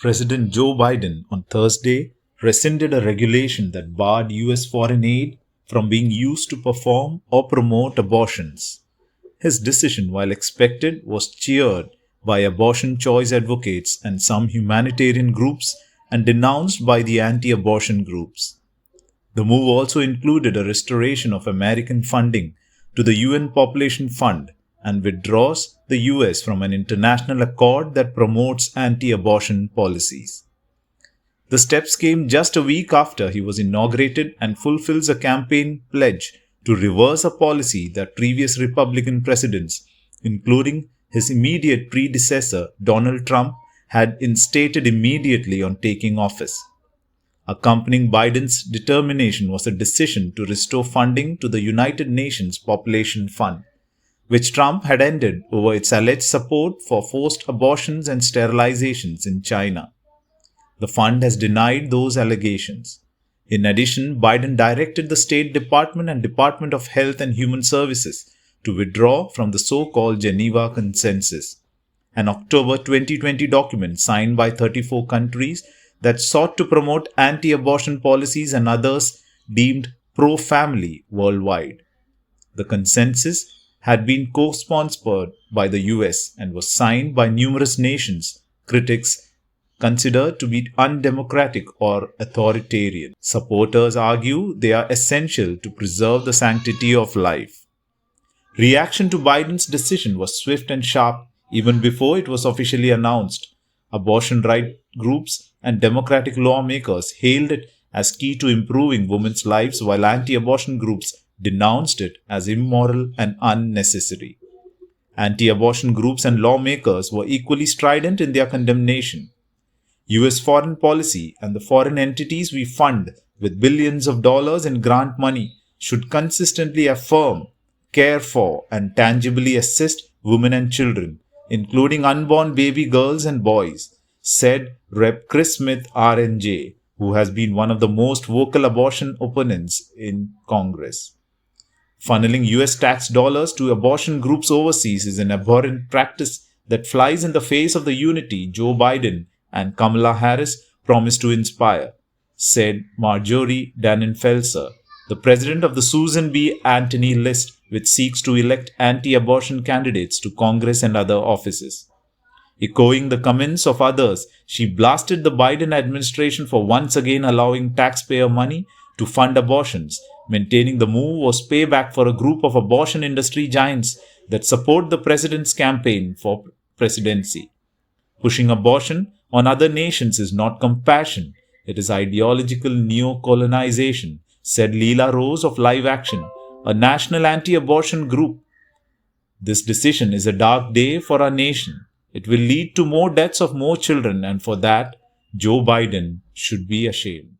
President Joe Biden on Thursday rescinded a regulation that barred U.S. foreign aid from being used to perform or promote abortions. His decision, while expected, was cheered by abortion choice advocates and some humanitarian groups and denounced by the anti-abortion groups. The move also included a restoration of American funding to the UN Population Fund and withdraws the US from an international accord that promotes anti-abortion policies. The steps came just a week after he was inaugurated and fulfills a campaign pledge to reverse a policy that previous Republican presidents, including his immediate predecessor Donald Trump, had instated immediately on taking office. Accompanying Biden's determination was a decision to restore funding to the United Nations Population Fund, which Trump had ended over its alleged support for forced abortions and sterilizations in China. The fund has denied those allegations. In addition, Biden directed the State Department and Department of Health and Human Services to withdraw from the so-called Geneva Consensus, an October 2020 document signed by 34 countries that sought to promote anti-abortion policies and others deemed pro-family worldwide. The consensus had been co-sponsored by the US and was signed by numerous nations critics consider to be undemocratic or authoritarian. Supporters argue they are essential to preserve the sanctity of life. Reaction to Biden's decision was swift and sharp even before it was officially announced. Abortion rights groups and Democratic lawmakers hailed it as key to improving women's lives, while anti-abortion groups denounced it as immoral and unnecessary. Anti-abortion groups and lawmakers were equally strident in their condemnation. US foreign policy and the foreign entities we fund with billions of dollars in grant money should consistently affirm, care for, and tangibly assist women and children, including unborn baby girls and boys, said Rep. Chris Smith, RNJ, who has been one of the most vocal abortion opponents in Congress. Funneling US tax dollars to abortion groups overseas is an abhorrent practice that flies in the face of the unity Joe Biden and Kamala Harris promise to inspire, said Marjorie Dannenfelser, the president of the Susan B. Anthony List, which seeks to elect anti-abortion candidates to Congress and other offices. Echoing the comments of others, she blasted the Biden administration for once again allowing taxpayer money to fund abortions, maintaining the move was payback for a group of abortion industry giants that support the president's campaign for presidency. Pushing abortion on other nations is not compassion, it is ideological neo-colonization, said Leela Rose of Live Action, a national anti-abortion group. This decision is a dark day for our nation. It will lead to more deaths of more children, and for that, Joe Biden should be ashamed.